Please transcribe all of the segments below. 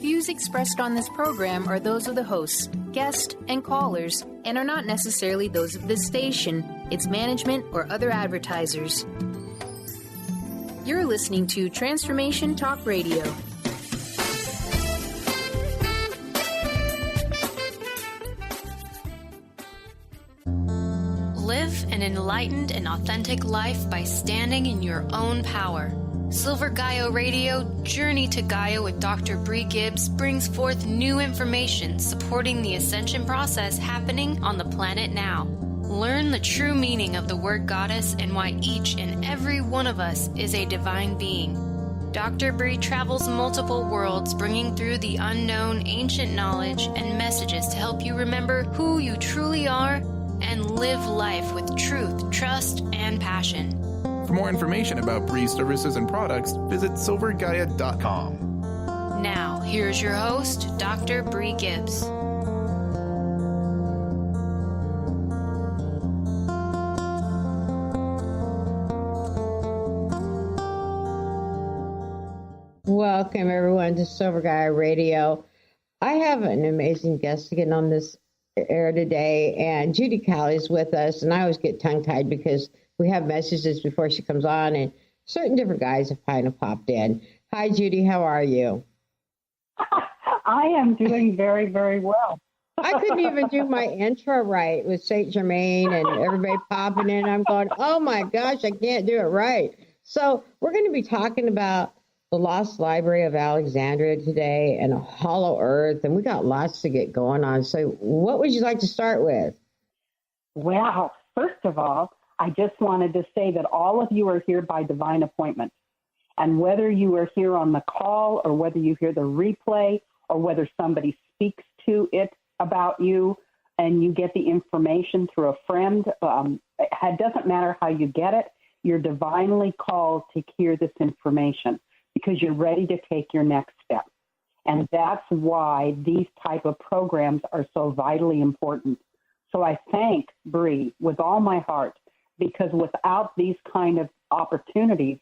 views expressed on this program are those of the hosts, guests, and callers, and are not necessarily those of this station, its management, or other advertisers. You're listening to Transformation Talk Radio. Live an enlightened and authentic life by standing in your own power. Silver Gaia Radio, Journey to Gaia with Dr. Bree Gibbs brings forth new information supporting the ascension process happening on the planet now. Learn the true meaning of the word goddess and why each and every one of us is a divine being. Dr. Bree travels multiple worlds, bringing through the unknown ancient knowledge and messages to help you remember who you truly are and live life with truth, trust, and passion. For more information about Bree's services and products, visit silver-gaia.com. Now, here's your host, Dr. Bree Gibbs. Welcome, everyone, to Silver Gaia Radio. I have an amazing guest to get on this air today, and Judy Callie's with us, and I always get tongue-tied because we have messages before she comes on, and certain different guys have kind of popped in. Hi, Judy. How are you? I am doing very, very well. I couldn't even do my intro right with Saint Germain and everybody popping in. I'm going, oh, my gosh, I can't do it right. So we're going to be talking about the Lost Library of Alexandria today and a hollow earth, and we got lots to get going on. So what would you like to start with? Well, first of all, I just wanted to say that all of you are here by divine appointment. And whether you are here on the call or whether you hear the replay or whether somebody speaks to it about you and you get the information through a friend, it doesn't matter how you get it. You're divinely called to hear this information because you're ready to take your next step. And that's why these type of programs are so vitally important. So I thank Bree with all my heart, because without these kind of opportunities,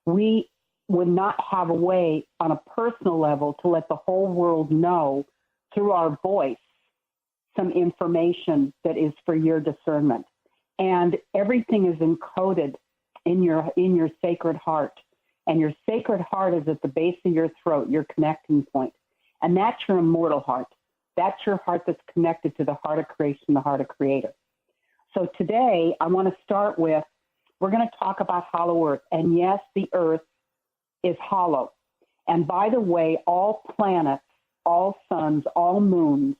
we would not have a way on a personal level to let the whole world know through our voice some information that is for your discernment. And everything is encoded in your sacred heart. And your sacred heart is at the base of your throat, your connecting point. And that's your immortal heart. That's your heart that's connected to the heart of creation, the heart of creator. So today, I want to start with, we're going to talk about hollow earth. And yes, the earth is hollow. And by the way, all planets, all suns, all moons,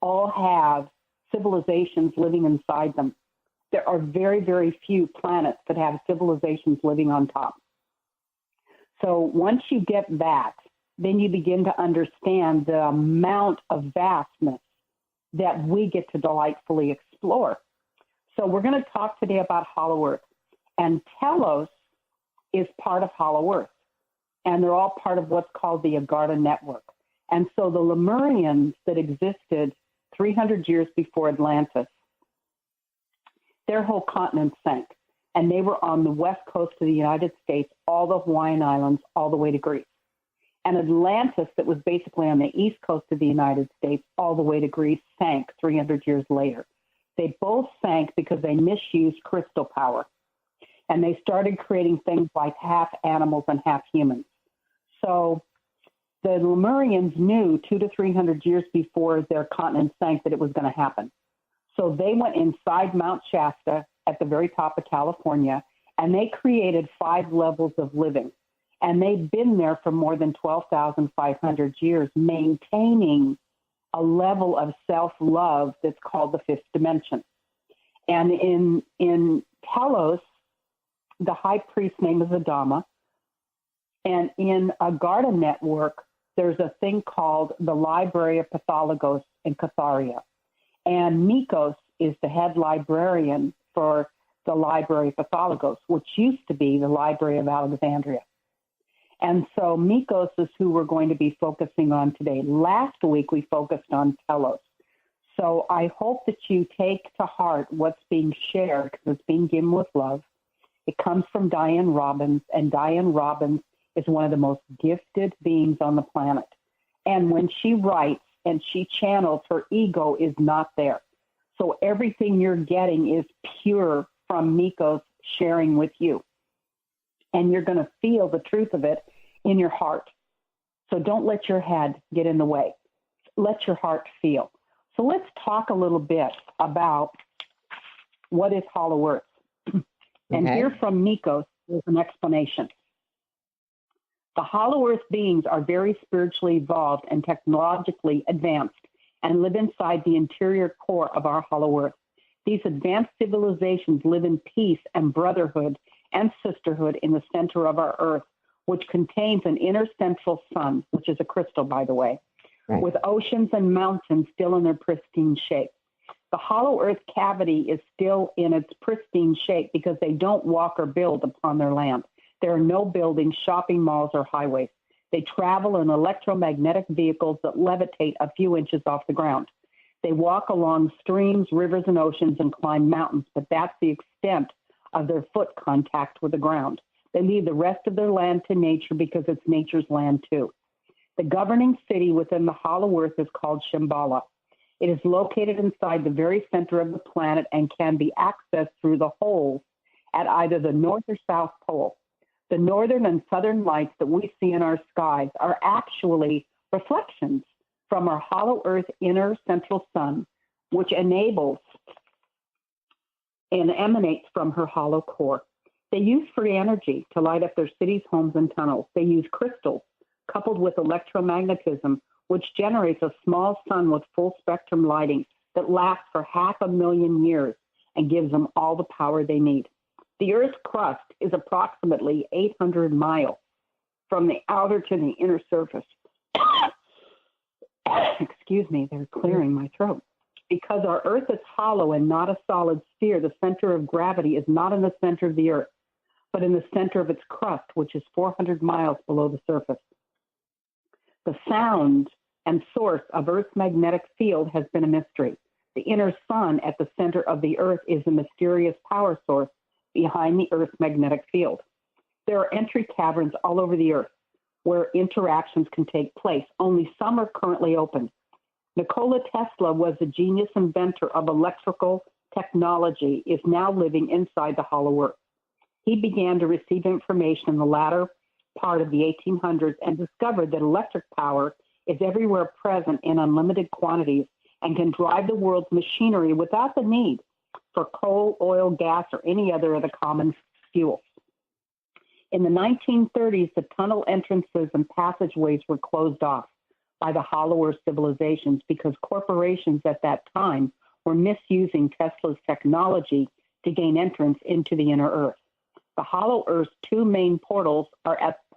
all have civilizations living inside them. There are very, very few planets that have civilizations living on top. So once you get that, then you begin to understand the amount of vastness that we get to delightfully explore. So we're going to talk today about hollow earth. And Telos is part of hollow earth. And they're all part of what's called the Agartha network. And so the Lemurians that existed 300 years before Atlantis, their whole continent sank. And they were on the west coast of the United States, all the Hawaiian Islands, all the way to Greece. And Atlantis, that was basically on the east coast of the United States, all the way to Greece, sank 300 years later. They both sank because they misused crystal power. And they started creating things like half animals and half humans. So the Lemurians knew 200 to 300 years before their continent sank that it was going to happen. So they went inside Mount Shasta at the very top of California, and they created 5 levels of living. And they've been there for more than 12,500 years, maintaining a level of self-love that's called the 5th dimension. And in Telos, the high priest's name is Adama. And in Agartha network, there's a thing called the Library of Porthologos in Catharia. And Mikos is the head librarian for the Library of Porthologos, which used to be the Library of Alexandria. And so Mikos is who we're going to be focusing on today. Last week, we focused on Telos. So I hope that you take to heart what's being shared, because it's being given with love. It comes from Diane Robbins, and Diane Robbins is one of the most gifted beings on the planet. And when she writes and she channels, her ego is not there. So everything you're getting is pure from Mikos sharing with you. And you're going to feel the truth of it in your heart. So don't let your head get in the way. Let your heart feel. So let's talk a little bit about what is Hollow Earth. And here from Mikos is an explanation. The Hollow Earth beings are very spiritually evolved and technologically advanced and live inside the interior core of our Hollow Earth. These advanced civilizations live in peace and brotherhood and sisterhood in the center of our Earth, which contains an inner central sun, which is a crystal, by the way, with oceans and mountains still in their pristine shape. The Hollow Earth cavity is still in its pristine shape because they don't walk or build upon their land. There are no buildings, shopping malls, or highways. They travel in electromagnetic vehicles that levitate a few inches off the ground. They walk along streams, rivers, and oceans and climb mountains, but that's the extent of their foot contact with the ground. They leave the rest of their land to nature because it's nature's land too. The governing city within the Hollow Earth is called Shambhala. It is located inside the very center of the planet and can be accessed through the holes at either the north or south pole. The northern and southern lights that we see in our skies are actually reflections from our Hollow Earth inner central sun, which enables and emanates from her hollow core. They use free energy to light up their cities, homes, and tunnels. They use crystals coupled with electromagnetism, which generates a small sun with full spectrum lighting that lasts for 500,000 years and gives them all the power they need. The Earth's crust is approximately 800 miles from the outer to the inner surface. Excuse me, they're clearing my throat. Because our Earth is hollow and not a solid sphere, the center of gravity is not in the center of the Earth, but in the center of its crust, which is 400 miles below the surface. The sound and source of Earth's magnetic field has been a mystery. The inner sun at the center of the Earth is a mysterious power source behind the Earth's magnetic field. There are entry caverns all over the Earth where interactions can take place. Only some are currently open. Nikola Tesla was a genius inventor of electrical technology, is now living inside the Hollow Earth. He began to receive information in the latter part of the 1800s and discovered that electric power is everywhere present in unlimited quantities and can drive the world's machinery without the need for coal, oil, gas, or any other of the common fuels. In the 1930s, the tunnel entrances and passageways were closed off by the Hollow Earth civilizations because corporations at that time were misusing Tesla's technology to gain entrance into the inner Earth. The Hollow Earth's two main portals are at the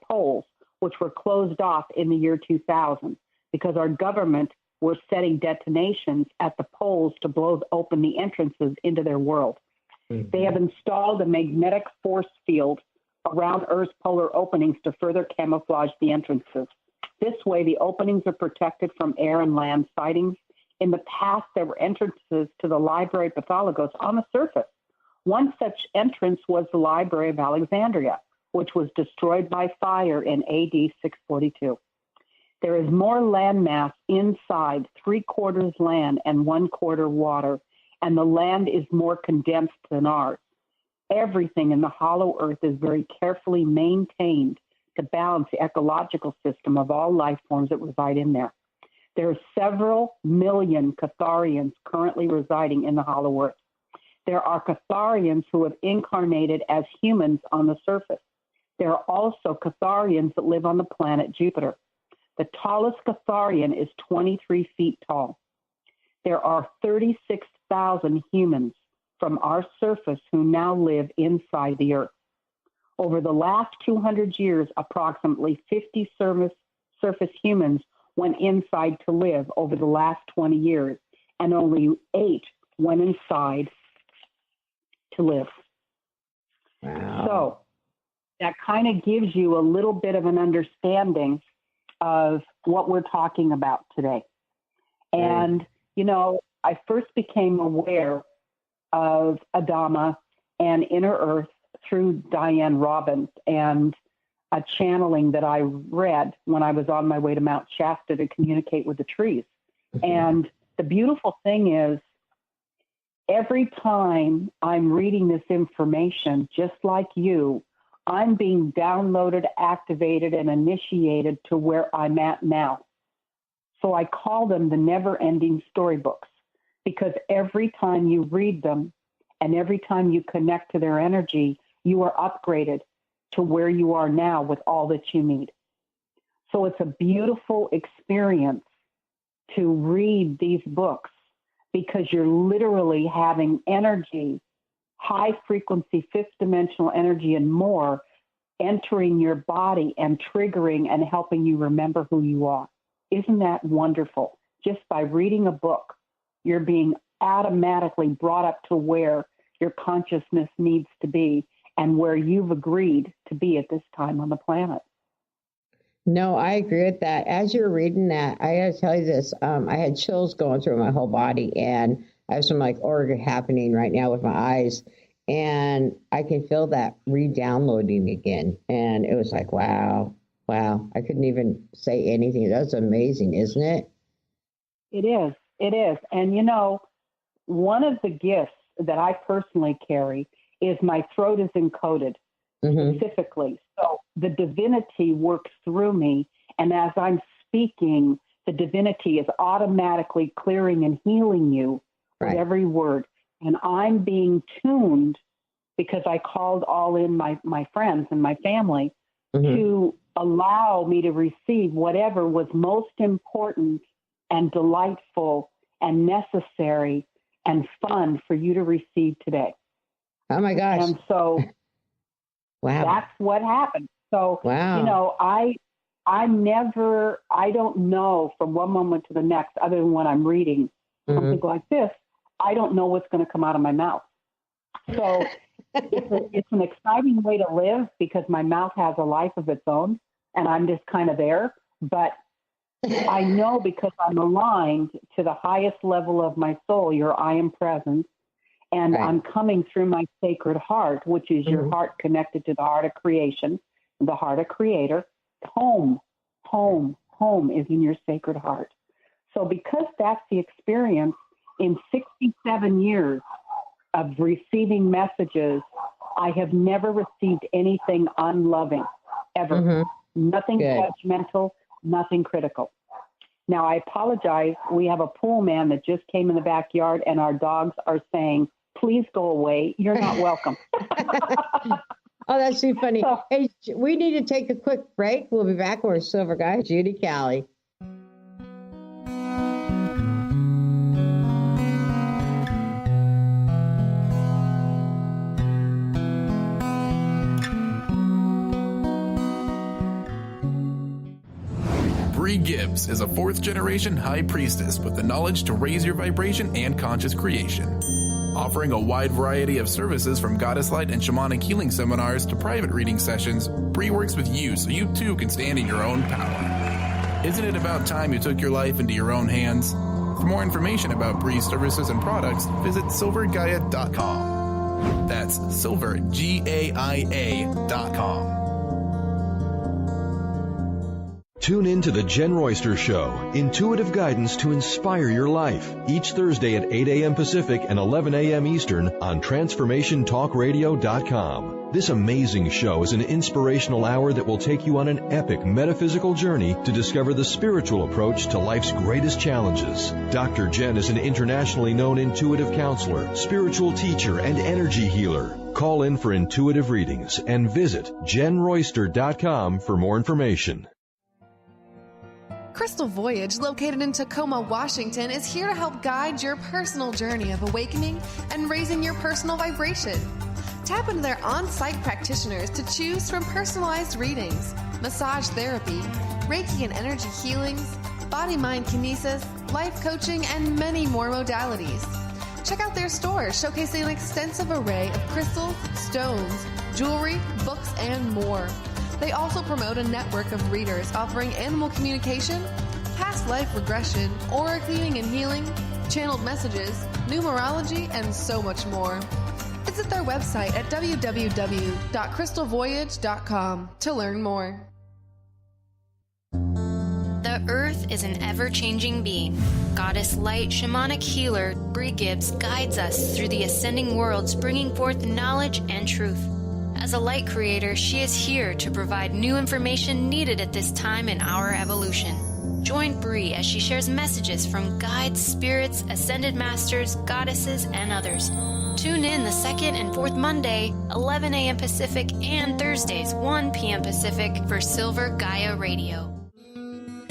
poles, which were closed off in the year 2000 because our government were setting detonations at the poles to blow open the entrances into their world. Mm-hmm. They have installed a magnetic force field around Earth's polar openings to further camouflage the entrances. This way, the openings are protected from air and land sightings. In the past, there were entrances to the Library of Porthologos on the surface. One such entrance was the Library of Alexandria, which was destroyed by fire in AD 642. There is more landmass inside, 3/4 land and 1/4 water, and the land is more condensed than ours. Everything in the Hollow Earth is very carefully maintained to balance the ecological system of all life forms that reside in there. There are several million Catharians currently residing in the Hollow Earth. There are Catharians who have incarnated as humans on the surface. There are also Catharians that live on the planet Jupiter. The tallest Catharian is 23 feet tall. There are 36,000 humans from our surface who now live inside the Earth. Over the last 200 years, approximately 50 surface humans went inside to live over the last 20 years, and only 8 went inside to live. Wow. So that kind of gives you a little bit of an understanding of what we're talking about today. And, you know, I first became aware of Adama and Inner Earth through Diane Robbins. And a channeling that I read when I was on my way to Mount Shasta to communicate with the trees. Mm-hmm. And the beautiful thing is, every time I'm reading this information, just like you, I'm being downloaded, activated, and initiated to where I'm at now. So I call them the never-ending storybooks, because every time you read them and every time you connect to their energy, you are upgraded to where you are now with all that you need. So it's a beautiful experience to read these books, because you're literally having energy, high frequency, fifth dimensional energy and more entering your body and triggering and helping you remember who you are. Isn't that wonderful? Just by reading a book, you're being automatically brought up to where your consciousness needs to be and where you've agreed to be at this time on the planet. No, I agree with that. As you're reading that, I got to tell you this. I had chills going through my whole body, and I have some like aura happening right now with my eyes, and I can feel that re-downloading again. And it was like, wow. I couldn't even say anything. That's amazing, isn't it? It is. And you know, one of the gifts that I personally carry is my throat is encoded. Mm-hmm. Specifically. So the divinity works through me, and as I'm speaking, the divinity is automatically clearing and healing you with every word. And I'm being tuned, because I called all in my friends and my family to allow me to receive whatever was most important and delightful and necessary and fun for you to receive today. Oh my gosh. And so wow. That's what happened. So, you know, I don't know from one moment to the next, other than when I'm reading something like this, I don't know what's going to come out of my mouth. So it's an exciting way to live, because my mouth has a life of its own and I'm just kind of there. But I know, because I'm aligned to the highest level of my soul, your I am presence. And I'm coming through my sacred heart, which is your heart connected to the heart of creation, the heart of creator. Home is in your sacred heart. So because that's the experience, in 67 years of receiving messages, I have never received anything unloving, ever. Nothing judgmental, nothing critical. Now, I apologize. We have a pool man that just came in the backyard, and our dogs are saying, "Please go away. You're not welcome." Oh, that's too funny. So, hey, we need to take a quick break. We'll be back with Silver Guy, Judy Callie. Bree Gibbs is a fourth-generation high priestess with the knowledge to raise your vibration and conscious creation. Offering a wide variety of services from goddess light and shamanic healing seminars to private reading sessions, Bree works with you so you too can stand in your own power. Isn't it about time you took your life into your own hands? For more information about Bree's services and products, visit silver-gaia.com. That's silver-gaia.com. Tune in to The Jen Royster Show, intuitive guidance to inspire your life, each Thursday at 8 a.m. Pacific and 11 a.m. Eastern on TransformationTalkRadio.com. This amazing show is an inspirational hour that will take you on an epic metaphysical journey to discover the spiritual approach to life's greatest challenges. Dr. Jen is an internationally known intuitive counselor, spiritual teacher, and energy healer. Call in for intuitive readings and visit JenRoyster.com for more information. Crystal Voyage, located in Tacoma, Washington, is here to help guide your personal journey of awakening and raising your personal vibration. Tap into their on-site practitioners to choose from personalized readings, massage therapy, Reiki and energy healings, body-mind kinesis, life coaching, and many more modalities. Check out their store, showcasing an extensive array of crystals, stones, jewelry, books, and more. They also promote a network of readers offering animal communication, past life regression, aura cleaning and healing, channeled messages, numerology, and so much more. It's Visit their website at www.crystalvoyage.com to learn more. The Earth is an ever-changing being. Goddess Light Shamanic Healer Bree Gibbs guides us through the ascending worlds, bringing forth knowledge and truth. As a light creator, she is here to provide new information needed at this time in our evolution. Join Bree as she shares messages from guides, spirits, ascended masters, goddesses, and others. Tune in the second and fourth Monday, 11 a.m. Pacific, and Thursdays, 1 p.m. Pacific for Silver Gaia Radio.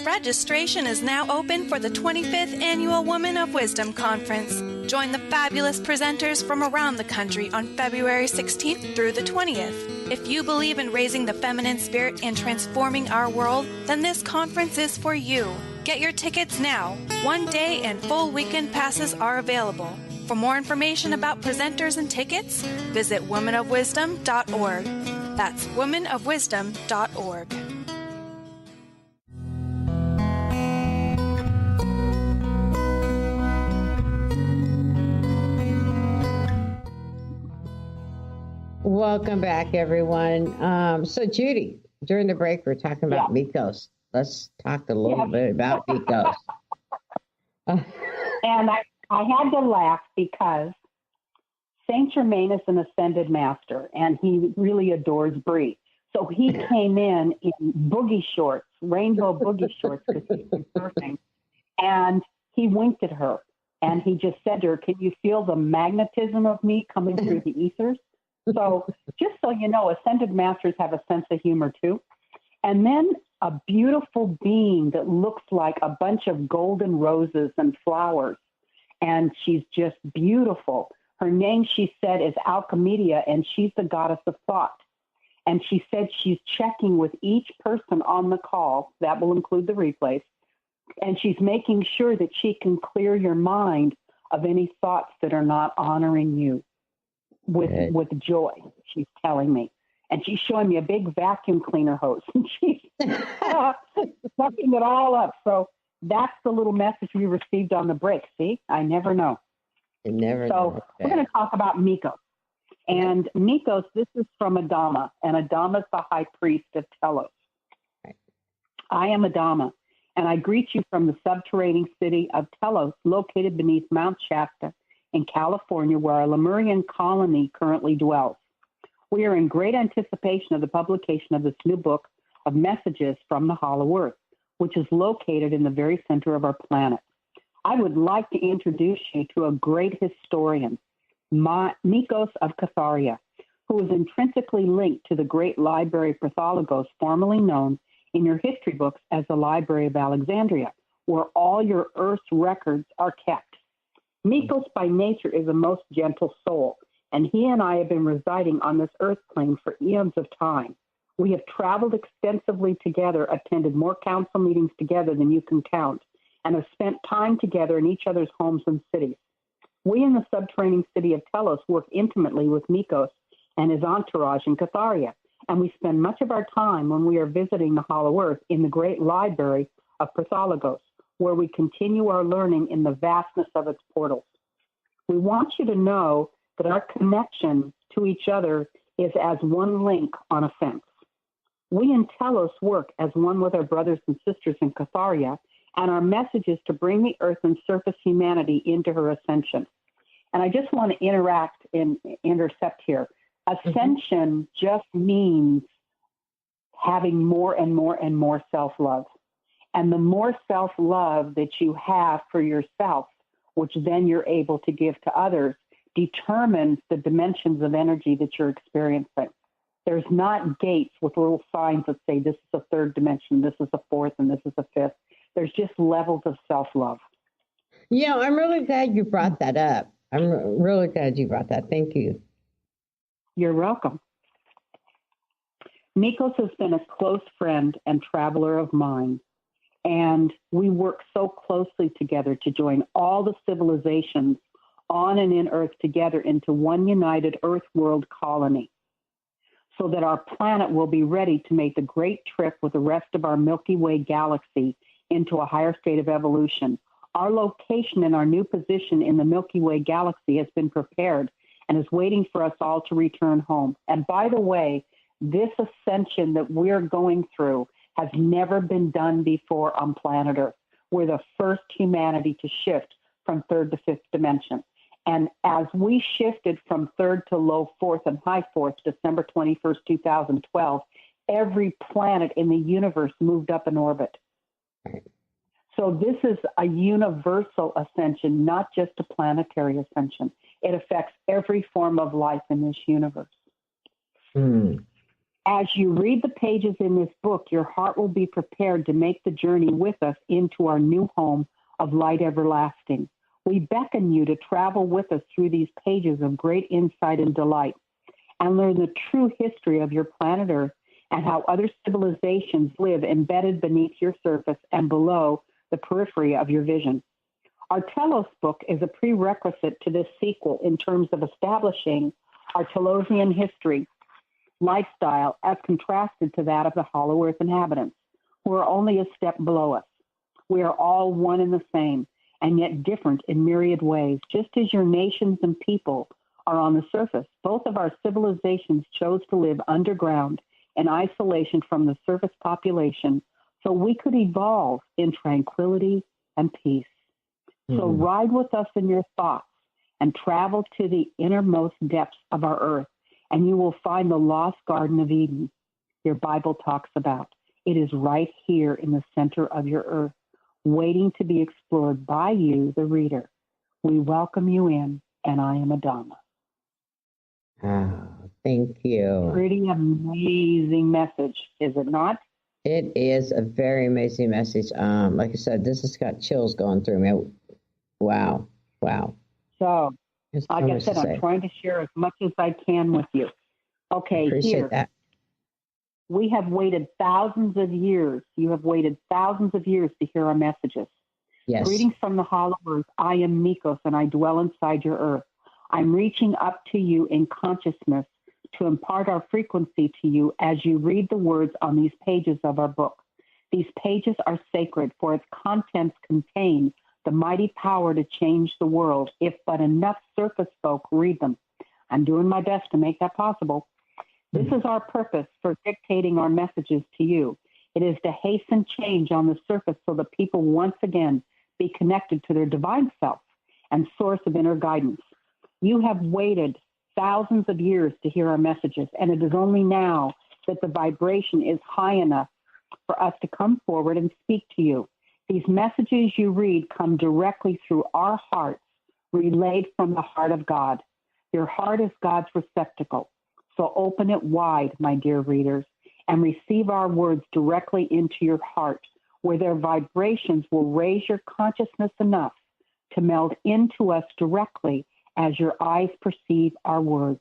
Registration is now open for the 25th Annual Women of Wisdom Conference. Join the fabulous presenters from around the country on February 16th through the 20th. If you believe in raising the feminine spirit and transforming our world, then this conference is for you. Get your tickets now. One-day and full weekend passes are available. For more information about presenters and tickets, visit womenofwisdom.org. That's womenofwisdom.org. Welcome back, everyone. So, Judy, during the break, we're talking about Mikos. Let's talk a little bit about Mikos. And I had to laugh because Saint Germain is an ascended master, and he really adores Bree. So he came in boogie shorts, rainbow boogie shorts, because he's been surfing, and he winked at her, and he just said to her, "Can you feel the magnetism of me coming through the ethers?" So just so you know, ascended masters have a sense of humor too. And then a beautiful being that looks like a bunch of golden roses and flowers. And she's just beautiful. Her name, she said, is Alchemidia, and she's the goddess of thought. And she said she's checking with each person on the call. That will include the replays. And she's making sure that she can clear your mind of any thoughts that are not honoring you. With joy, she's telling me. And she's showing me a big vacuum cleaner hose. And she's sucking it all up. So that's the little message we received on the break. See, I never know. You never know. So we're going to talk about Mikos. And Mikos, this is from Adama. And Adama is the high priest of Telos. Right. I am Adama. And I greet you from the subterranean city of Telos, located beneath Mount Shasta, in California, where our Lemurian colony currently dwells. We are in great anticipation of the publication of this new book of messages from the Hollow Earth, which is located in the very center of our planet. I would like to introduce you to a great historian, Mikos of Catharia, who is intrinsically linked to the great Library of Porthologos, formerly known in your history books as the Library of Alexandria, where all your Earth's records are kept. Mikos by nature is a most gentle soul, and he and I have been residing on this earth plane for eons of time. We have traveled extensively together, attended more council meetings together than you can count, and have spent time together in each other's homes and cities. We in the subterranean city of Telos work intimately with Mikos and his entourage in Catharia, and we spend much of our time when we are visiting the Hollow Earth in the great Library of Porthologos, where we continue our learning in the vastness of its portals. We want you to know that our connection to each other is as one link on a fence. We in Telos work as one with our brothers and sisters in Catharia, and our message is to bring the earth and surface humanity into her ascension. And I just want to intercept here. Ascension just means having more and more and more self-love. And the more self-love that you have for yourself, which then you're able to give to others, determines the dimensions of energy that you're experiencing. There's not gates with little signs that say this is a third dimension, this is a fourth, and this is a fifth. There's just levels of self-love. You know, I'm really glad you brought that up. I'm really glad you brought that. Thank you. You're welcome. Mikos has been a close friend and traveler of mine. And we work so closely together to join all the civilizations on and in Earth together into one united Earth world colony, so that our planet will be ready to make the great trip with the rest of our Milky Way galaxy into a higher state of evolution. Our location and our new position in the Milky Way galaxy has been prepared, and is waiting for us all to return home. And by the way, this ascension that we're going through has never been done before on planet Earth. We're the first humanity to shift from third to fifth dimension. And as we shifted from third to low fourth and high fourth, December 21st, 2012, every planet in the universe moved up in orbit. So this is a universal ascension, not just a planetary ascension. It affects every form of life in this universe. As you read the pages in this book, your heart will be prepared to make the journey with us into our new home of light everlasting. We beckon you to travel with us through these pages of great insight and delight and learn the true history of your planet Earth and how other civilizations live embedded beneath your surface and below the periphery of your vision. Our Telos book is a prerequisite to this sequel in terms of establishing our Telosian history, lifestyle, as contrasted to that of the Hollow Earth inhabitants, who are only a step below us. We are all one and the same, and yet different in myriad ways. Just as your nations and people are on the surface, both of our civilizations chose to live underground in isolation from the surface population so we could evolve in tranquility and peace. So ride with us in your thoughts and travel to the innermost depths of our earth, and you will find the lost Garden of Eden your Bible talks about. It is right here in the center of your earth, waiting to be explored by you, the reader. We welcome you in, and I am Adama. Thank you. Pretty amazing message, is it not? It is a very amazing message. Like I said, this has got chills going through me. Wow. So, like I said, I'm trying to share as much as I can with you. Okay, appreciate that. We have waited thousands of years. You have waited thousands of years to hear our messages. Yes. Greetings from the Hollow Earth. I am Mikos, and I dwell inside your earth. I'm reaching up to you in consciousness to impart our frequency to you as you read the words on these pages of our book. These pages are sacred, for its contents contain the mighty power to change the world if but enough surface folk read them. I'm doing my best to make that possible. This is our purpose for dictating our messages to you. It is to hasten change on the surface so that people once again be connected to their divine self and source of inner guidance. You have waited thousands of years to hear our messages, and it is only now that the vibration is high enough for us to come forward and speak to you. These messages you read come directly through our hearts, relayed from the heart of God. Your heart is God's receptacle, so open it wide, my dear readers, and receive our words directly into your heart, where their vibrations will raise your consciousness enough to meld into us directly as your eyes perceive our words.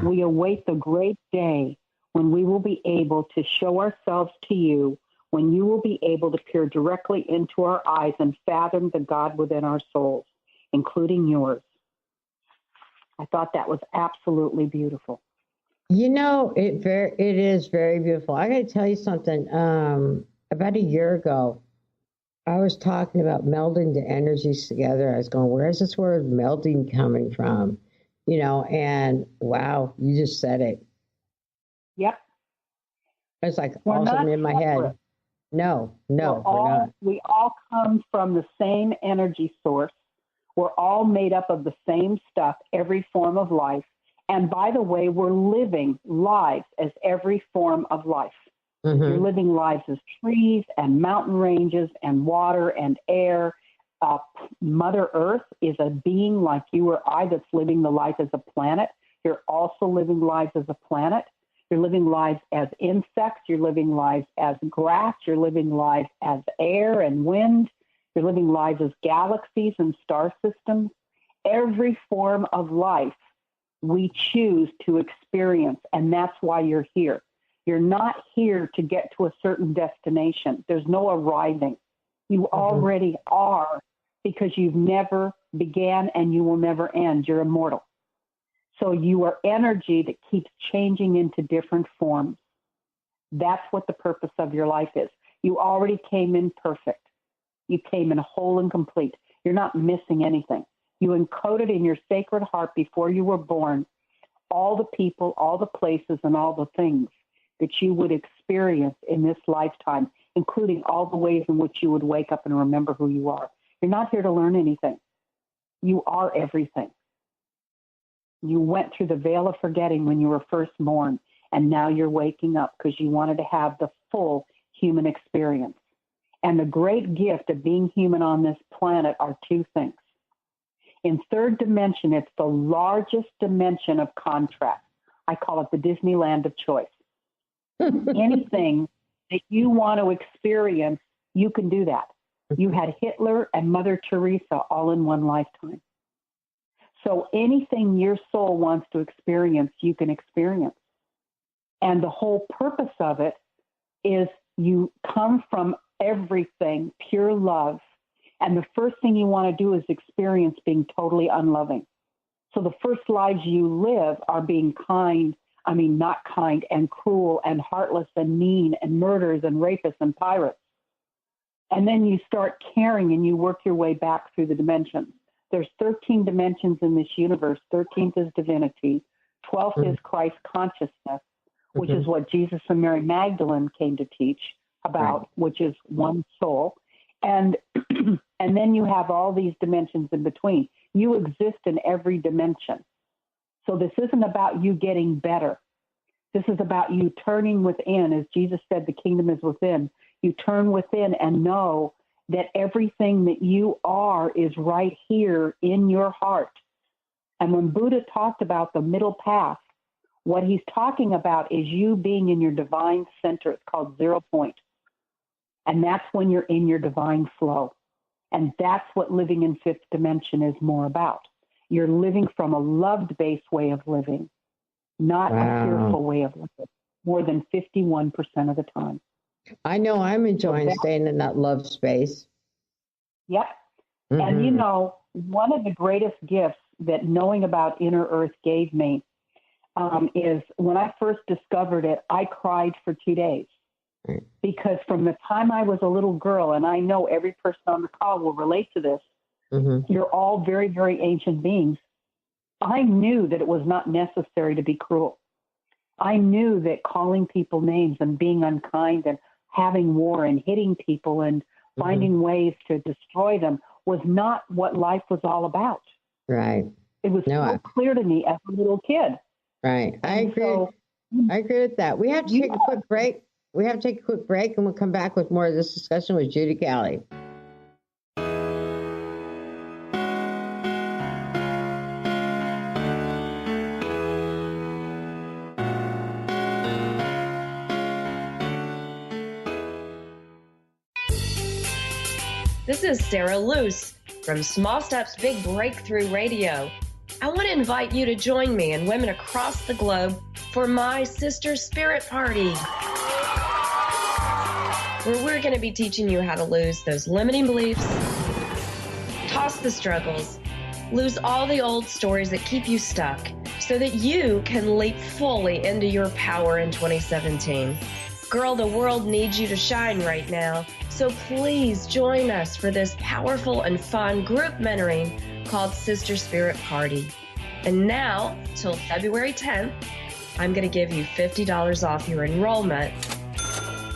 We await the great day when we will be able to show ourselves to you, when you will be able to peer directly into our eyes and fathom the God within our souls, including yours. I thought that was absolutely beautiful. You know, it is very beautiful. I got to tell you something. About a year ago, I was talking about melding the energies together. I was going, where is this word melding coming from? You know, and wow, you just said it. Yep. It's like all of a sudden in my head. No, we're not. We all come from the same energy source. We're all made up of the same stuff, every form of life. And by the way, we're living lives as every form of life. You're living lives as trees and mountain ranges and water and air. Mother Earth is a being like you or I that's living the life as a planet. You're also living lives as a planet. You're living lives as insects. You're living lives as grass. You're living lives as air and wind. You're living lives as galaxies and star systems. Every form of life we choose to experience, and that's why you're here. You're not here to get to a certain destination. There's no arriving. You already are, because you've never began and you will never end. You're immortal. So you are energy that keeps changing into different forms. That's what the purpose of your life is. You already came in perfect. You came in whole and complete. You're not missing anything. You encoded in your sacred heart before you were born all the people, all the places, and all the things that you would experience in this lifetime, including all the ways in which you would wake up and remember who you are. You're not here to learn anything. You are everything. You went through the veil of forgetting when you were first born, and now you're waking up because you wanted to have the full human experience. And the great gift of being human on this planet are two things. In third dimension, it's the largest dimension of contrast. I call it the Disneyland of choice. Anything that you want to experience, you can do that. You had Hitler and Mother Teresa all in one lifetime. So anything your soul wants to experience, you can experience. And the whole purpose of it is you come from everything, pure love. And the first thing you want to do is experience being totally unloving. So the first lives you live are being not kind and cruel and heartless and mean and murderers and rapists and pirates. And then you start caring and you work your way back through the dimensions. There's 13 dimensions in this universe. 13th is divinity. 12th is Christ consciousness, which is what Jesus and Mary Magdalene came to teach about, which is one soul. And then you have all these dimensions in between. You exist in every dimension. So this isn't about you getting better. This is about you turning within. As Jesus said, the kingdom is within. You turn within and know that everything that you are is right here in your heart. And when Buddha talked about the middle path, what he's talking about is you being in your divine center. It's called 0 point. And that's when you're in your divine flow. And that's what living in fifth dimension is more about. You're living from a love-based way of living, not a fearful way of living, more than 51% of the time. I know I'm enjoying staying in that love space. Yep. And, one of the greatest gifts that knowing about Inner Earth gave me is when I first discovered it, I cried for 2 days. Because from the time I was a little girl, and I know every person on the call will relate to this, you're all very, very ancient beings. I knew that it was not necessary to be cruel. I knew that calling people names and being unkind and having war and hitting people and finding ways to destroy them was not what life was all about. Right. It was so clear to me as a little kid. Right. I agree. I agree with that. We have to take a quick break. And we'll come back with more of this discussion with Judy Callie. This is Sarah Luce from Small Steps Big Breakthrough Radio. I want to invite you to join me and women across the globe for my Sister Spirit Party, where we're going to be teaching you how to lose those limiting beliefs, toss the struggles, lose all the old stories that keep you stuck so that you can leap fully into your power in 2017. Girl, the world needs you to shine right now, so please join us for this powerful and fun group mentoring called Sister Spirit Party. And now, till February 10th, I'm going to give you $50 off your enrollment.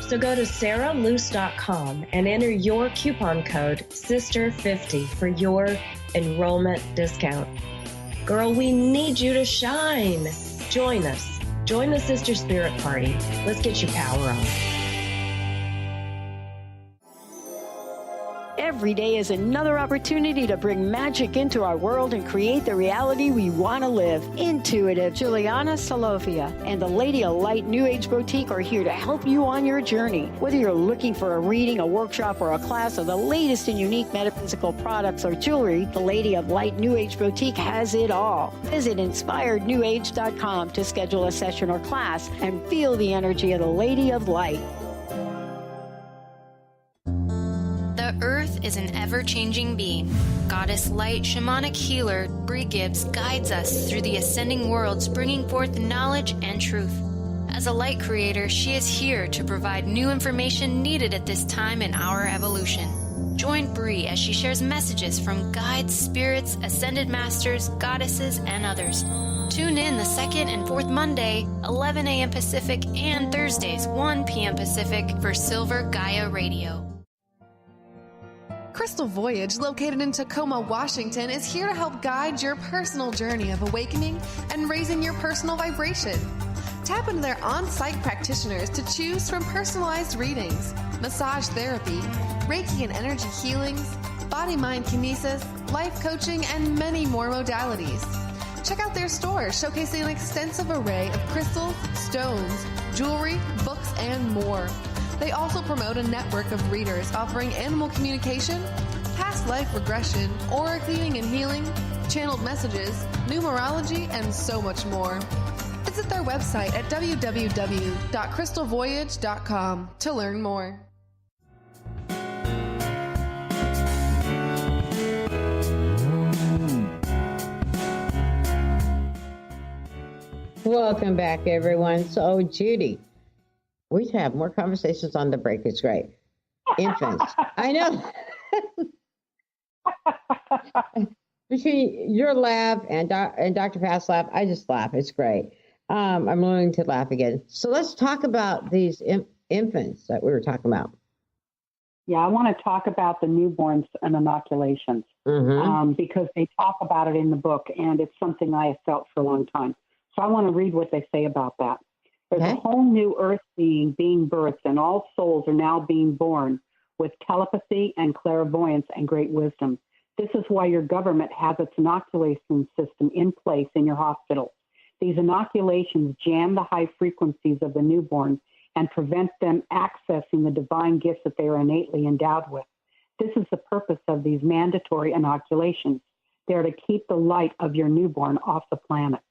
So go to sarahluce.com and enter your coupon code SISTER50 for your enrollment discount. Girl, we need you to shine. Join us. Join the Sister Spirit Party. Let's get your power on. Every day is another opportunity to bring magic into our world and create the reality we want to live. Intuitive Juliana Solofia and the Lady of Light New Age Boutique are here to help you on your journey. Whether you're looking for a reading, a workshop, or a class of the latest and unique metaphysical products or jewelry, the Lady of Light New Age Boutique has it all. Visit inspirednewage.com to schedule a session or class and feel the energy of the Lady of Light. The Earth is an ever-changing being. Goddess Light Shamanic Healer Bree Gibbs guides us through the ascending worlds, bringing forth knowledge and truth. As a light creator, she is here to provide new information needed at this time in our evolution. Join Bree as she shares messages from guides, spirits, ascended masters, goddesses, and others. Tune in the second and fourth Monday, 11 a.m. Pacific, and Thursdays, 1 p.m. Pacific for Silver Gaia Radio. Crystal Voyage, located in Tacoma, Washington, is here to help guide your personal journey of awakening and raising your personal vibration. Tap into their on-site practitioners to choose from personalized readings, massage therapy, Reiki and energy healings, body-mind kinesis, life coaching, and many more modalities. Check out their store, showcasing an extensive array of crystals, stones, jewelry, books, and more. They also promote a network of readers offering animal communication, past life regression, aura cleaning and healing, channeled messages, numerology, and so much more. Visit their website at www.crystalvoyage.com to learn more. Welcome back, everyone. So, Judy, we should have more conversations on the break. It's great. Infants. I know. Between your laugh and Dr. Pat's laugh, I just laugh. It's great. I'm learning to laugh again. So let's talk about these infants that we were talking about. Yeah, I want to talk about the newborns and inoculations because they talk about it in the book, and it's something I have felt for a long time. So I want to read what they say about that. There's a whole new earth being birthed, and all souls are now being born with telepathy and clairvoyance and great wisdom. This is why your government has its inoculation system in place in your hospitals. These inoculations jam the high frequencies of the newborn and prevent them accessing the divine gifts that they are innately endowed with. This is the purpose of these mandatory inoculations. They are to keep the light of your newborn off the planet.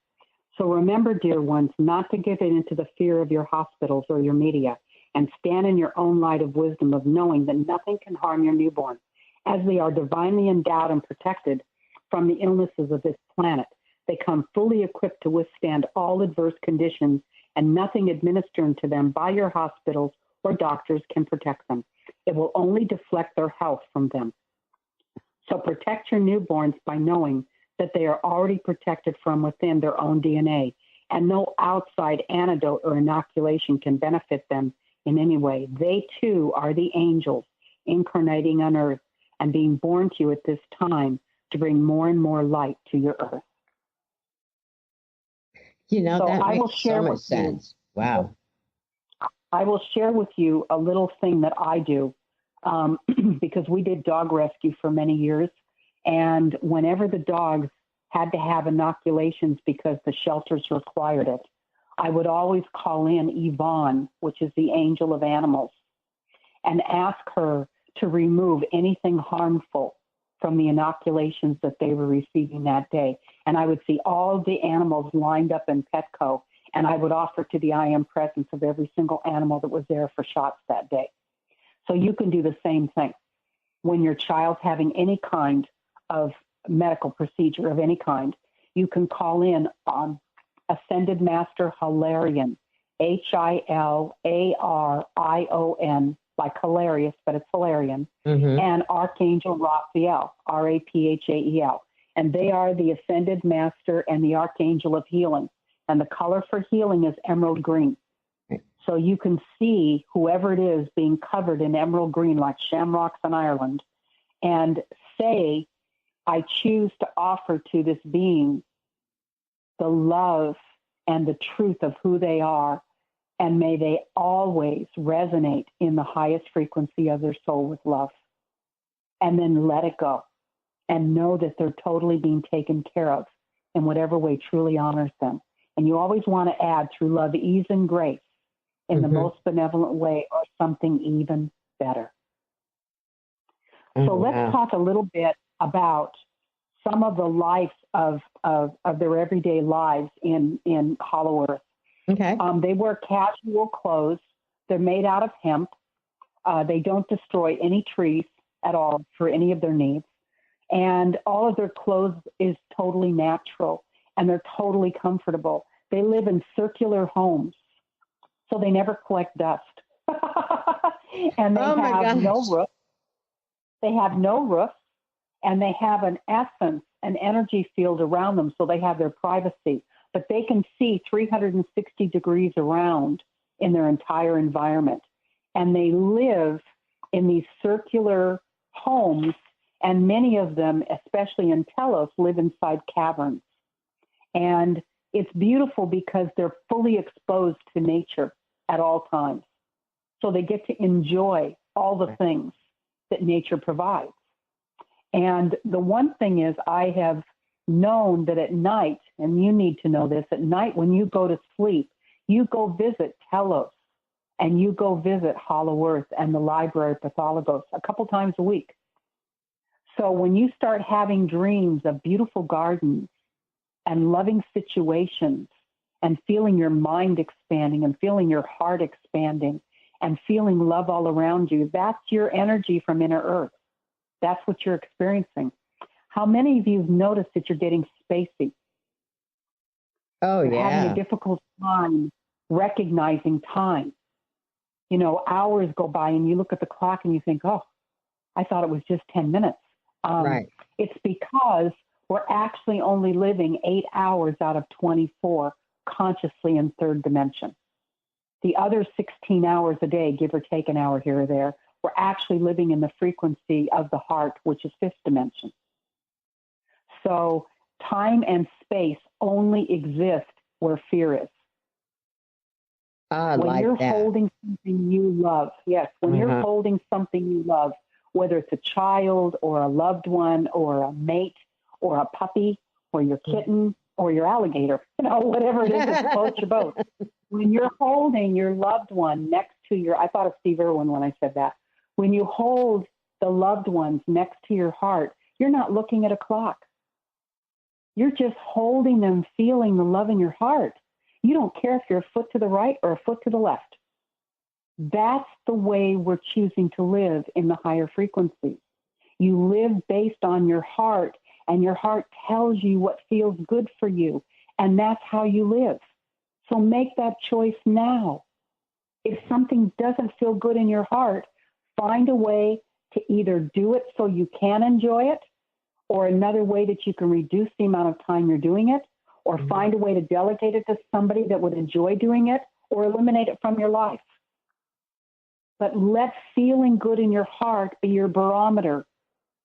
So remember, dear ones, not to give in to the fear of your hospitals or your media, and stand in your own light of wisdom of knowing that nothing can harm your newborn, as they are divinely endowed and protected from the illnesses of this planet. They come fully equipped to withstand all adverse conditions, and nothing administered to them by your hospitals or doctors can protect them. It will only deflect their health from them. So protect your newborns by knowing that they are already protected from within their own DNA, and no outside antidote or inoculation can benefit them in any way. They too are the angels incarnating on earth and being born to you at this time to bring more and more light to your earth. You know, so that I makes will share so much with sense. You, wow. I will share with you a little thing that I do because we did dog rescue for many years. And whenever the dogs had to have inoculations because the shelters required it, I would always call in Yvonne, which is the angel of animals, and ask her to remove anything harmful from the inoculations that they were receiving that day. And I would see all the animals lined up in Petco, and I would offer to the I am presence of every single animal that was there for shots that day. So you can do the same thing. When your child's having any kind of medical procedure of any kind, you can call in on Ascended Master Hilarion, Hilarion, like hilarious, but it's Hilarion, and Archangel Raphael, Raphael. And they are the Ascended Master and the Archangel of Healing. And the color for healing is emerald green. So you can see whoever it is being covered in emerald green, like shamrocks in Ireland, and say, I choose to offer to this being the love and the truth of who they are, and may they always resonate in the highest frequency of their soul with love. And then let it go and know that they're totally being taken care of in whatever way truly honors them. And you always want to add through love, ease, and grace in the most benevolent way, or something even better. So let's talk a little bit about some of the lives of their everyday lives in Hollow Earth. Okay. They wear casual clothes. They're made out of hemp. They don't destroy any trees at all for any of their needs. And all of their clothes is totally natural, and they're totally comfortable. They live in circular homes, so they never collect dust. And they have no roof. They have no roofs, and they have an essence, an energy field around them, so they have their privacy. But they can see 360 degrees around in their entire environment. And they live in these circular homes, and many of them, especially in Telos, live inside caverns. And it's beautiful because they're fully exposed to nature at all times. So they get to enjoy all the things that nature provides. And the one thing is, I have known that at night, and you need to know this, at night when you go to sleep, you go visit Telos, and you go visit Hollow Earth and the Library of Porthologos a couple times a week. So when you start having dreams of beautiful gardens and loving situations and feeling your mind expanding and feeling your heart expanding and feeling love all around you, that's your energy from Inner Earth. That's what you're experiencing. How many of you have noticed that you're getting spacey? Oh, yeah. Having a difficult time recognizing time. You know, hours go by and you look at the clock and you think, oh, I thought it was just 10 minutes. Right. It's because we're actually only living 8 hours out of 24 consciously in third dimension. The other 16 hours a day, give or take an hour here or there, we're actually living in the frequency of the heart, which is fifth dimension. So time and space only exist where fear is. When like you're that. holding something you love, yes, when you're holding something you love, whether it's a child or a loved one or a mate or a puppy or your kitten or your alligator, you know, whatever it is that floats your boat. When you're holding your loved one next to your, I thought of Steve Irwin when I said that. When you hold the loved ones next to your heart, you're not looking at a clock. You're just holding them, feeling the love in your heart. You don't care if you're a foot to the right or a foot to the left. That's the way we're choosing to live in the higher frequencies. You live based on your heart, and your heart tells you what feels good for you, and that's how you live. So make that choice now. If something doesn't feel good in your heart, find a way to either do it so you can enjoy it, or another way that you can reduce the amount of time you're doing it, or find a way to delegate it to somebody that would enjoy doing it, or eliminate it from your life. But let feeling good in your heart be your barometer,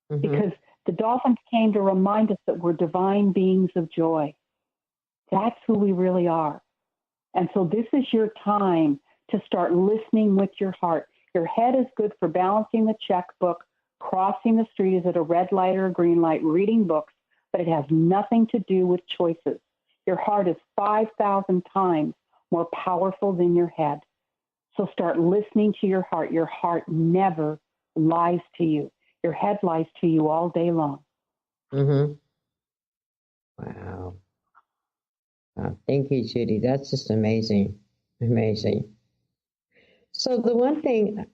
because the dolphins came to remind us that we're divine beings of joy. That's who we really are. And so this is your time to start listening with your heart. Your head is good for balancing the checkbook, crossing the street, is it a red light or a green light, reading books, but it has nothing to do with choices. Your heart is 5,000 times more powerful than your head. So start listening to your heart. Your heart never lies to you. Your head lies to you all day long. Wow. Thank you, Judy. That's just amazing. Amazing. So the one thing,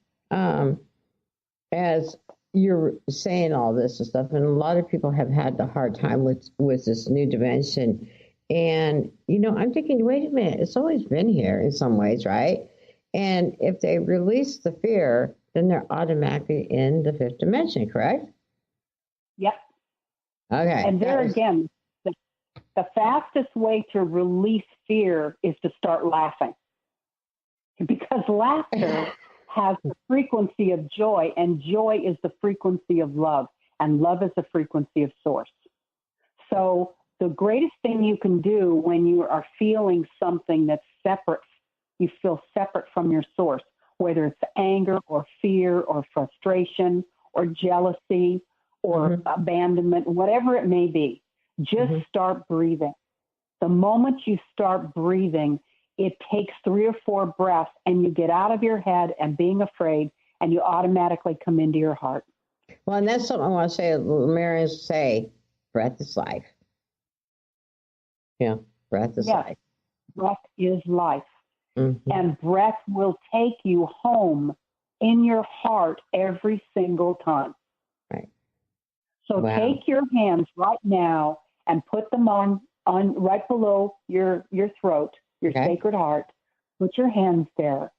as you're saying all this and stuff, and a lot of people have had the hard time with this new dimension. And, you know, I'm thinking, wait a minute, it's always been here in some ways, right? And if they release the fear, then they're automatically in the fifth dimension, correct? Yep. Okay. And there again, the fastest way to release fear is to start laughing. Because laughter has the frequency of joy, and joy is the frequency of love, and love is the frequency of source. So the greatest thing you can do when you are feeling something that's separate, you feel separate from your source, whether it's anger or fear or frustration or jealousy or abandonment, whatever it may be, just start breathing. The moment you start breathing, it takes 3 or 4 breaths and you get out of your head and being afraid, and you automatically come into your heart. Well, and that's something I want to say, Marians say, breath is life. Yeah, breath is life. Breath is life. And breath will take you home in your heart every single time. Right. So take your hands right now and put them on right below your throat, your sacred heart. Put your hands there,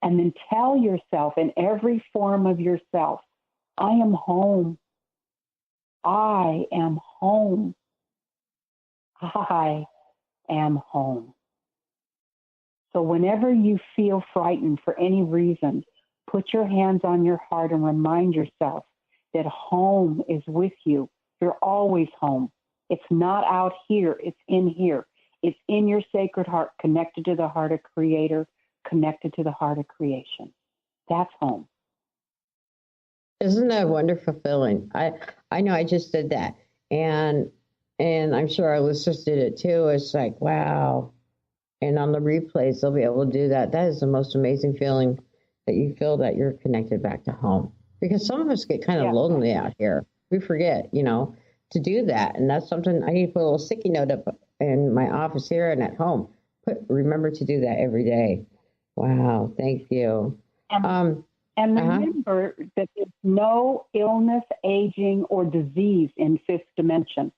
and then tell yourself in every form of yourself, I am home. I am home. I am home. So whenever you feel frightened for any reason, put your hands on your heart and remind yourself that home is with you. You're always home. It's not out here. It's in here. It's in your sacred heart, connected to the heart of Creator, connected to the heart of creation. That's home. Isn't that a wonderful feeling? I know I just did that. And I'm sure our listeners did it too. It's like, wow. And on the replays, they'll be able to do that. That is the most amazing feeling, that you feel that you're connected back to home. Because some of us get kind of lonely out here. We forget, to do that. And that's something I need to put a little sticky note up in my office here and at home. Remember to do that every day. Wow. Thank you. And remember that there's no illness, aging, or disease in fifth dimension.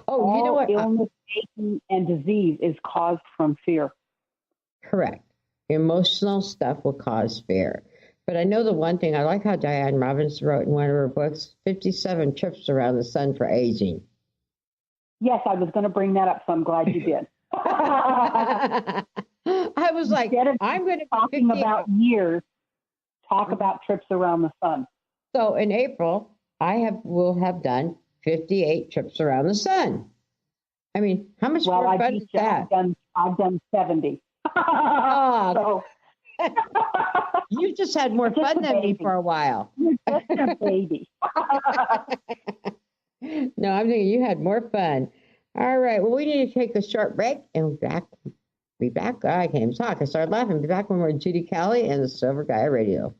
Oh, you know what? Illness, aging, and disease is caused from fear. Correct. Emotional stuff will cause fear. But I know the one thing, I like how Diane Robinson wrote in one of her books, 57 trips around the sun for aging. Yes, I was going to bring that up, so I'm glad you did. I was like, I'm going to be talking about years, talk about trips around the sun. So in April, will have done 58 trips around the sun. I mean, how much more fun is that? I've done 70. Oh, you just had more fun than me for a while. You're just a baby. No, I'm thinking you had more fun. All right. Well, we need to take a short break and be back. I can't even talk. I started laughing. Be back when we're Judy Kelly and the Silver Gaia Radio.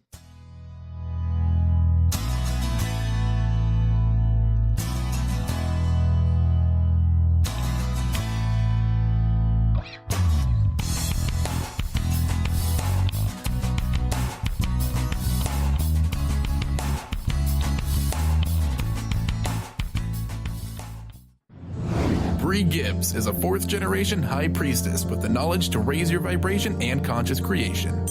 Bree Gibbs is a fourth-generation high priestess with the knowledge to raise your vibration and conscious creation.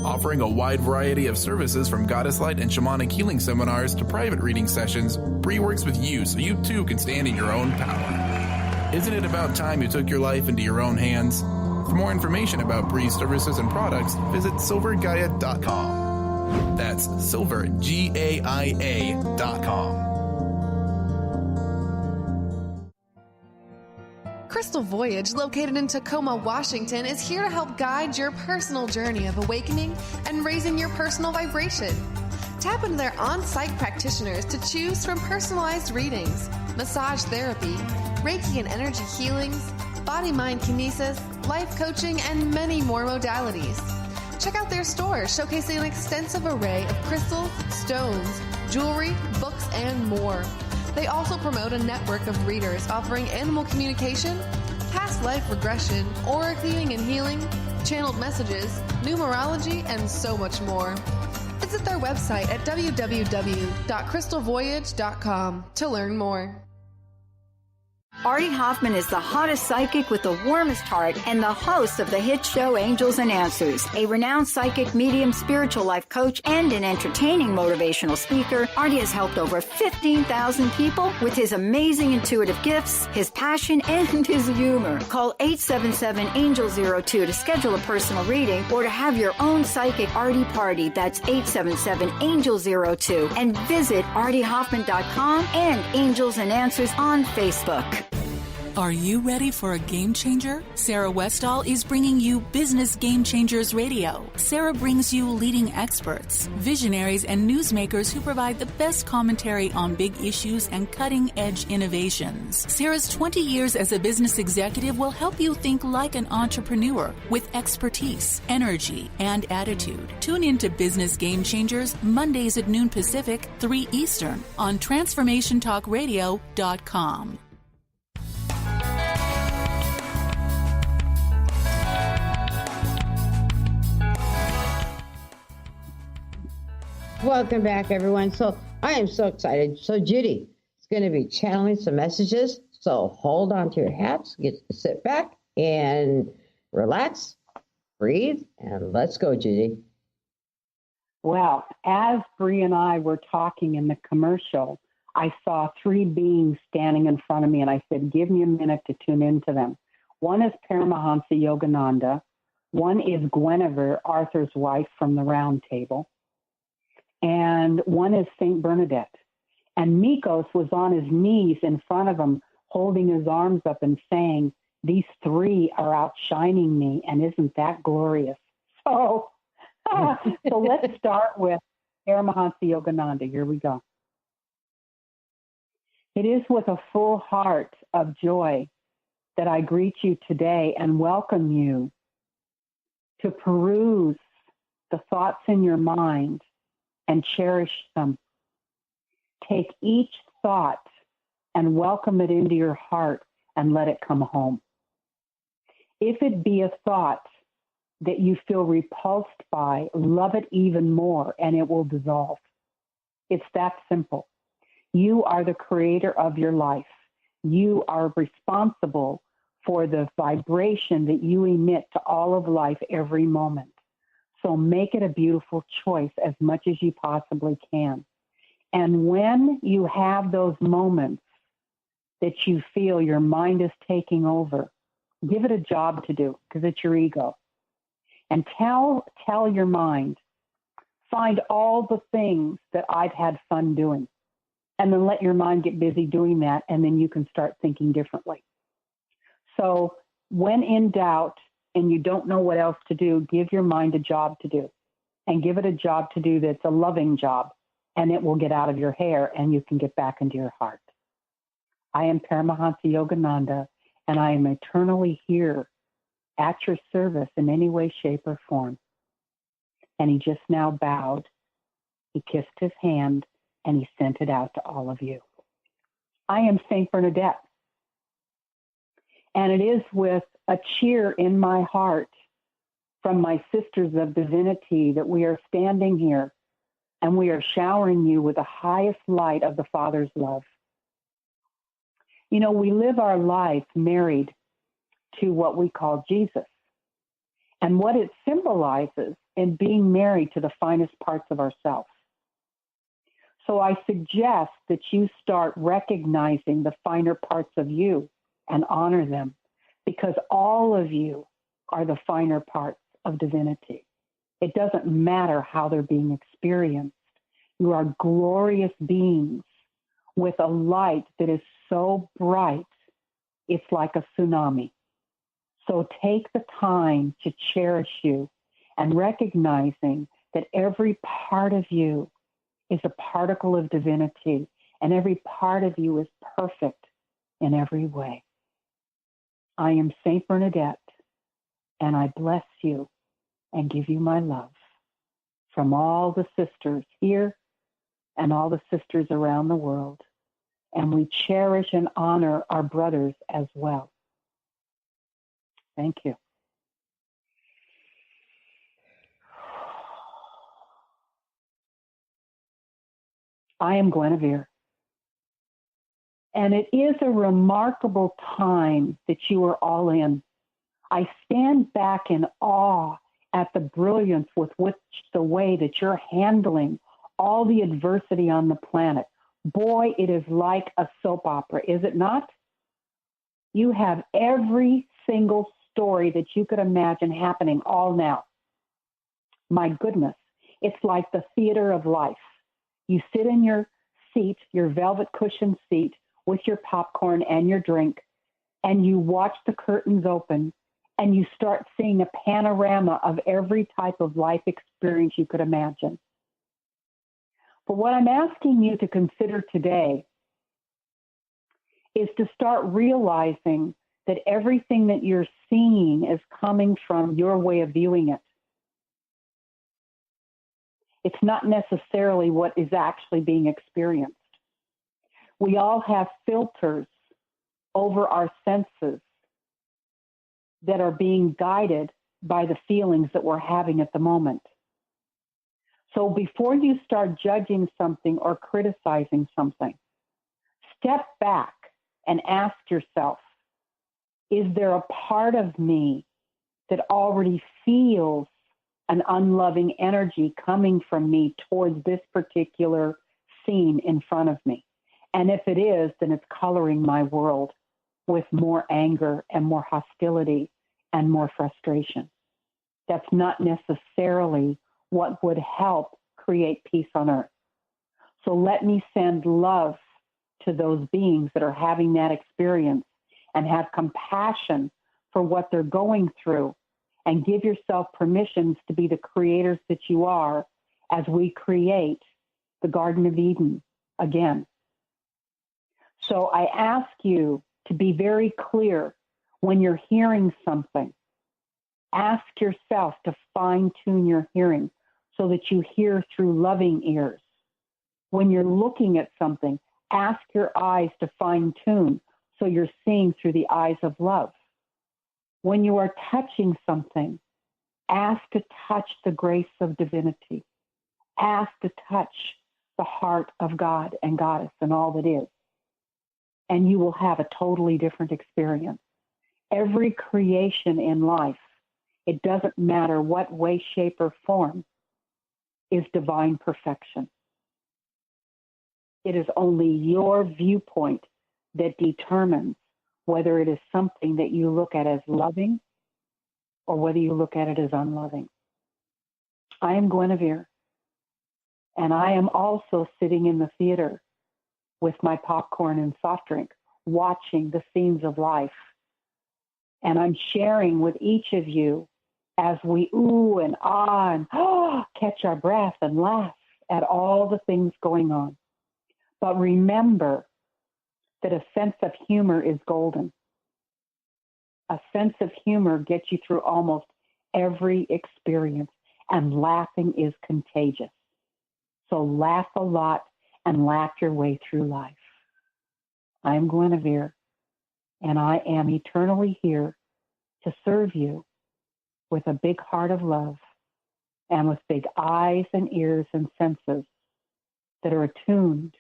Offering a wide variety of services from goddess light and shamanic healing seminars to private reading sessions, Bree works with you so you too can stand in your own power. Isn't it about time you took your life into your own hands? For more information about Bree's services and products, visit silver-gaia.com. That's silver-gaia.com. Crystal Voyage, located in Tacoma, Washington, is here to help guide your personal journey of awakening and raising your personal vibration. Tap into their on-site practitioners to choose from personalized readings, massage therapy, Reiki and energy healings, body-mind kinesis, life coaching, and many more modalities. Check out their store, showcasing an extensive array of crystals, stones, jewelry, books, and more. They also promote a network of readers offering animal communication, past life regression, aura cleaning and healing, channeled messages, numerology, and so much more. Visit their website at www.crystalvoyage.com to learn more. Artie Hoffman is the hottest psychic with the warmest heart and the host of the hit show Angels and Answers. A renowned psychic, medium, spiritual life coach, and an entertaining motivational speaker, Artie has helped over 15,000 people with his amazing intuitive gifts, his passion, and his humor. Call 877-ANGEL-02 to schedule a personal reading or to have your own psychic Artie party. That's 877-ANGEL-02. And visit artiehoffman.com and Angels and Answers on Facebook. Are you ready for a game changer? Sarah Westall is bringing you Business Game Changers Radio. Sarah brings you leading experts, visionaries, and newsmakers who provide the best commentary on big issues and cutting-edge innovations. Sarah's 20 years as a business executive will help you think like an entrepreneur with expertise, energy, and attitude. Tune into Business Game Changers Mondays at noon Pacific, 3 Eastern on TransformationTalkRadio.com. Welcome back, everyone. So I am so excited. So Judy is going to be channeling some messages. So hold on to your hats, sit back and relax, breathe, and let's go, Judy. Well, as Bree and I were talking in the commercial, I saw 3 beings standing in front of me, and I said, give me a minute to tune into them. One is Paramahansa Yogananda. One is Guinevere, Arthur's wife from the Round Table. And one is St. Bernadette. And Mikos was on his knees in front of him, holding his arms up and saying, these 3 are outshining me, and isn't that glorious? So let's start with Paramahansa Yogananda. Here we go. It is with a full heart of joy that I greet you today and welcome you to peruse the thoughts in your mind and cherish them. Take each thought and welcome it into your heart and let it come home. If it be a thought that you feel repulsed by, love it even more and it will dissolve. It's that simple. You are the creator of your life. You are responsible for the vibration that you emit to all of life every moment. So make it a beautiful choice as much as you possibly can. And when you have those moments that you feel your mind is taking over, give it a job to do because it's your ego. And tell your mind, find all the things that I've had fun doing. And then let your mind get busy doing that, and then you can start thinking differently. So when in doubt and you don't know what else to do, give your mind a job to do. And give it a job to do that's a loving job, and it will get out of your hair and you can get back into your heart. I am Paramahansa Yogananda, and I am eternally here at your service in any way, shape, or form. And he just now bowed. He kissed his hand, and he sent it out to all of you. I am St. Bernadette. And it is with a cheer in my heart from my sisters of divinity that we are standing here and we are showering you with the highest light of the Father's love. You know, we live our life married to what we call Jesus. And what it symbolizes in being married to the finest parts of ourselves. So I suggest that you start recognizing the finer parts of you and honor them, because all of you are the finer parts of divinity. It doesn't matter how they're being experienced. You are glorious beings with a light that is so bright, it's like a tsunami. So take the time to cherish you and recognizing that every part of you is a particle of divinity, and every part of you is perfect in every way. I am St. Bernadette, and I bless you and give you my love from all the sisters here and all the sisters around the world. And we cherish and honor our brothers as well. Thank you. I am Guinevere. And it is a remarkable time that you are all in. I stand back in awe at the brilliance with which the way that you're handling all the adversity on the planet. Boy, it is like a soap opera, is it not? You have every single story that you could imagine happening all now. My goodness, it's like the theater of life. You sit in your seat, your velvet cushioned seat, with your popcorn and your drink, and you watch the curtains open, and you start seeing a panorama of every type of life experience you could imagine. But what I'm asking you to consider today is to start realizing that everything that you're seeing is coming from your way of viewing it. It's not necessarily what is actually being experienced. We all have filters over our senses that are being guided by the feelings that we're having at the moment. So before you start judging something or criticizing something, step back and ask yourself, is there a part of me that already feels an unloving energy coming from me towards this particular scene in front of me? And if it is, then it's coloring my world with more anger and more hostility and more frustration. That's not necessarily what would help create peace on earth. So let me send love to those beings that are having that experience and have compassion for what they're going through, and give yourself permissions to be the creators that you are as we create the Garden of Eden again. So I ask you to be very clear when you're hearing something. Ask yourself to fine-tune your hearing so that you hear through loving ears. When you're looking at something, ask your eyes to fine-tune so you're seeing through the eyes of love. When you are touching something, ask to touch the grace of divinity. Ask to touch the heart of God and Goddess and all that is. And you will have a totally different experience. Every creation in life, it doesn't matter what way, shape, or form, is divine perfection. It is only your viewpoint that determines whether it is something that you look at as loving or whether you look at it as unloving. I am Guinevere, and I am also sitting in the theater with my popcorn and soft drink, watching the scenes of life. And I'm sharing with each of you as we ooh and ah and catch our breath and laugh at all the things going on. But remember that a sense of humor is golden. A sense of humor gets you through almost every experience, and laughing is contagious. So laugh a lot and laugh your way through life. I'm Guinevere, and I am eternally here to serve you with a big heart of love and with big eyes and ears and senses that are attuned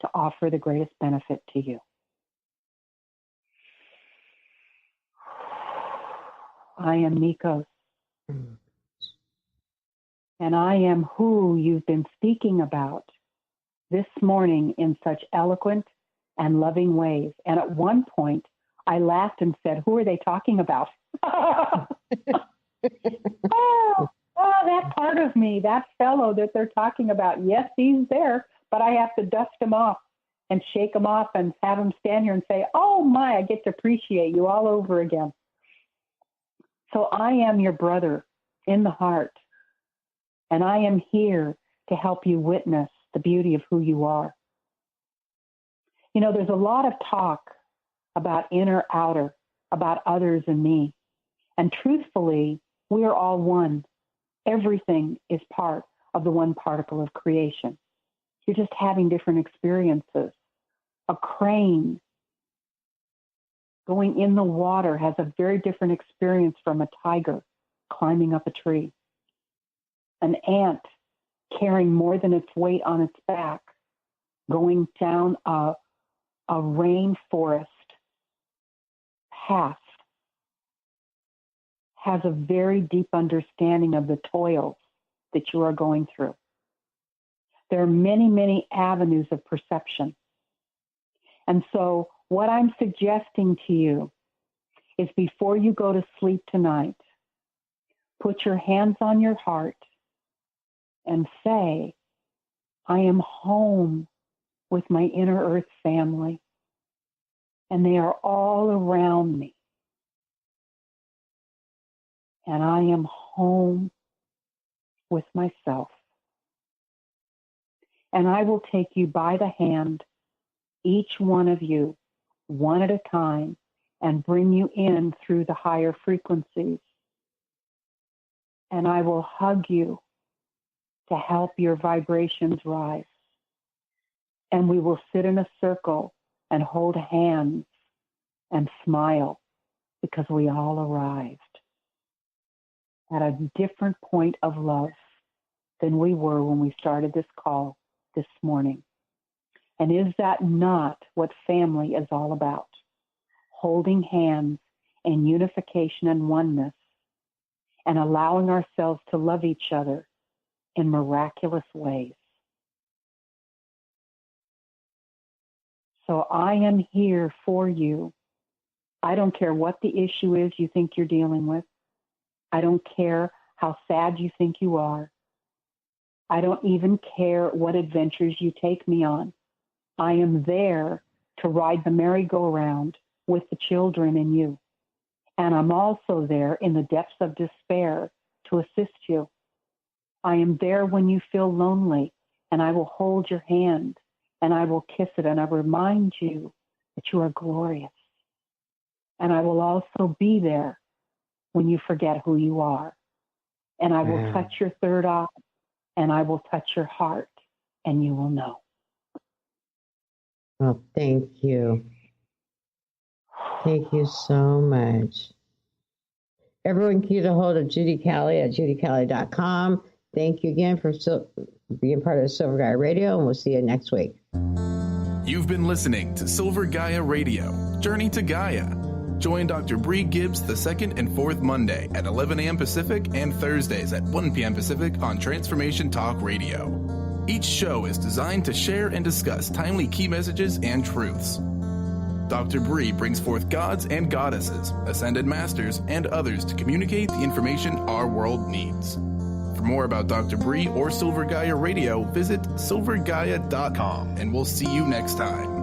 to offer the greatest benefit to you. I am Mikos, and I am who you've been speaking about this morning in such eloquent and loving ways. And at one point, I laughed and said, who are they talking about? Oh, that part of me, that fellow that they're talking about. Yes, he's there, but I have to dust him off and shake him off and have him stand here and say, oh my, I get to appreciate you all over again. So I am your brother in the heart, and I am here to help you witness the beauty of who you are. You know, there's a lot of talk about inner, outer, about others and me. And truthfully, we are all one. Everything is part of the one particle of creation. You're just having different experiences. A crane going in the water has a very different experience from a tiger climbing up a tree. An ant carrying more than its weight on its back, going down a rainforest path, has a very deep understanding of the toils that you are going through. There are many, many avenues of perception. And so what I'm suggesting to you is before you go to sleep tonight, put your hands on your heart and say, I am home with my inner earth family, and they are all around me. And I am home with myself. And I will take you by the hand, each one of you, one at a time, and bring you in through the higher frequencies. And I will hug you to help your vibrations rise. And we will sit in a circle and hold hands and smile because we all arrived at a different point of love than we were when we started this call this morning. And is that not what family is all about? Holding hands in unification and oneness, and allowing ourselves to love each other in miraculous ways. So I am here for you. I don't care what the issue is you think you're dealing with. I don't care how sad you think you are. I don't even care what adventures you take me on. I am there to ride the merry-go-round with the children and you. And I'm also there in the depths of despair to assist you. I am there when you feel lonely, and I will hold your hand, and I will kiss it, and I remind you that you are glorious. And I will also be there when you forget who you are. And I will touch your third eye, and I will touch your heart, and you will know. Oh, thank you. Thank you so much. Everyone can get a hold of Judy Kelly at judykelly.com. Thank you again for being part of Silver Gaia Radio, and we'll see you next week. You've been listening to Silver Gaia Radio, Journey to Gaia. Join Dr. Bree Gibbs the second and fourth Monday at 11 a.m. Pacific and Thursdays at 1 p.m. Pacific on Transformation Talk Radio. Each show is designed to share and discuss timely key messages and truths. Dr. Bree brings forth gods and goddesses, ascended masters, and others to communicate the information our world needs. For more about Dr. Bree or Silver Gaia Radio, visit silver-gaia.com, and we'll see you next time.